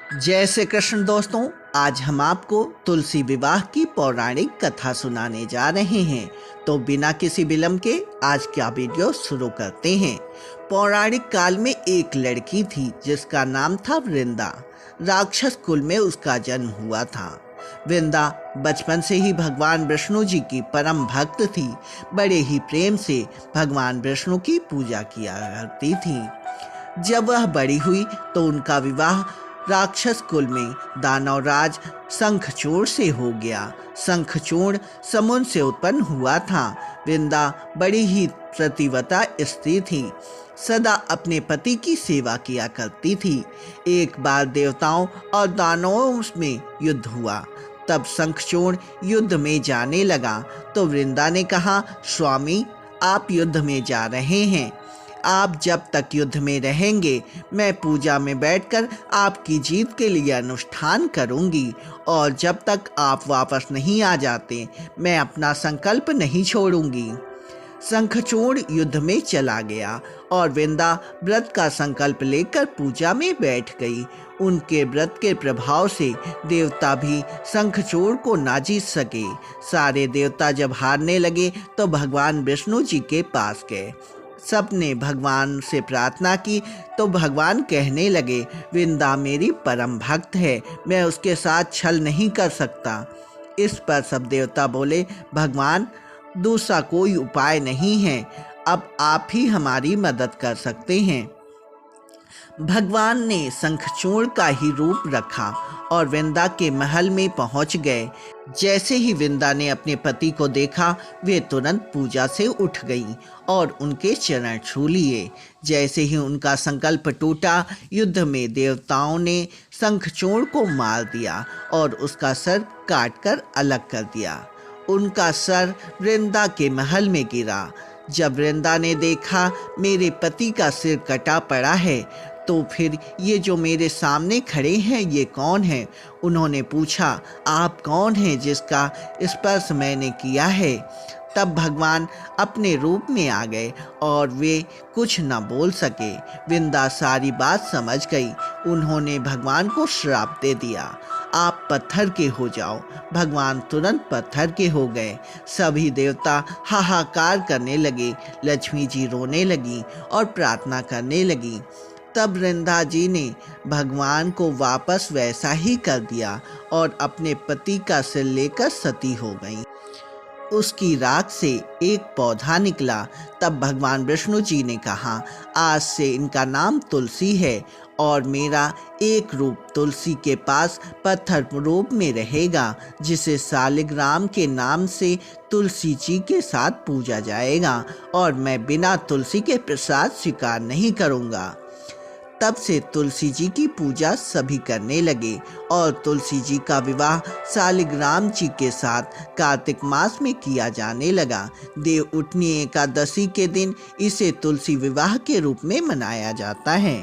जय श्री कृष्ण दोस्तों। आज हम आपको तुलसी विवाह की पौराणिक कथा सुनाने जा रहे हैं। तो बिना किसी विलंब के आज का वीडियो शुरू करते हैं। पौराणिक काल में एक लड़की थी जिसका नाम था वृंदा। राक्षस कुल में उसका जन्म हुआ था। वृंदा बचपन से ही भगवान विष्णु जी की परम भक्त थी। बड़े ही प्रेम से भगवान विष्णु की पूजा किया करती थी। जब वह बड़ी हुई तो उनका विवाह राक्षस कुल में दानवराज शंखचूड़ से हो गया। शंखचूड़ समुद्र से उत्पन्न हुआ था। वृंदा बड़ी ही प्रतिव्रता स्त्री थी, सदा अपने पति की सेवा किया करती थी। एक बार देवताओं और दानवों में युद्ध हुआ। तब शंखचूड़ युद्ध में जाने लगा तो वृंदा ने कहा, स्वामी आप युद्ध में जा रहे हैं, आप जब तक युद्ध में रहेंगे मैं पूजा में बैठकर आपकी जीत के लिए अनुष्ठान करूंगी, और जब तक आप वापस नहीं आ जाते मैं अपना संकल्प नहीं छोड़ूंगी। शंखचूड़ युद्ध में चला गया और वृंदा व्रत का संकल्प लेकर पूजा में बैठ गई। उनके व्रत के प्रभाव से देवता भी शंखचूड़ को ना जीत सके। सारे देवता जब हारने लगे तो भगवान विष्णु जी के पास गए। सबने भगवान से प्रार्थना की तो भगवान कहने लगे, वृंदा मेरी परम भक्त है, मैं उसके साथ छल नहीं कर सकता। इस पर सब देवता बोले, भगवान दूसरा कोई उपाय नहीं है, अब आप ही हमारी मदद कर सकते हैं। भगवान ने शंखचूड़ का ही रूप रखा और वृंदा के महल में पहुंच गए। जैसे ही वृंदा ने अपने पति को देखा वे तुरंत पूजा से उठ गईं और उनके चरण छू लिए। जैसे ही उनका संकल्प टूटा, युद्ध में देवताओं ने शंखचूड़ को मार दिया और उसका सर काटकर अलग कर दिया। उनका सर वृंदा के महल में गिरा। जब वृंदा ने देखा मेरे पति का सिर कटा पड़ा है तो फिर ये जो मेरे सामने खड़े हैं ये कौन है? उन्होंने पूछा, आप कौन हैं जिसका स्पर्श मैंने किया है? तब भगवान अपने रूप में आ गए और वे कुछ न बोल सके। वृंदा सारी बात समझ गई। उन्होंने भगवान को श्राप दे दिया, आप पत्थर के हो जाओ। भगवान तुरंत पत्थर के हो गए। सभी देवता हाहाकार करने लगे। लक्ष्मी जी रोने लगी और प्रार्थना करने लगी। तब वृंदा जी ने भगवान को वापस वैसा ही कर दिया और अपने पति का सिर लेकर सती हो गई। उसकी राख से एक पौधा निकला। तब भगवान विष्णु जी ने कहा, आज से इनका नाम तुलसी है और मेरा एक रूप तुलसी के पास पत्थर रूप में रहेगा, जिसे शालिग्राम के नाम से तुलसी जी के साथ पूजा जाएगा और मैं बिना तुलसी के प्रसाद स्वीकार नहीं करूँगा। तब से तुलसी जी की पूजा सभी करने लगे और तुलसी जी का विवाह शालिग्राम जी के साथ कार्तिक मास में किया जाने लगा। देव उठनी एकादशी के दिन इसे तुलसी विवाह के रूप में मनाया जाता है।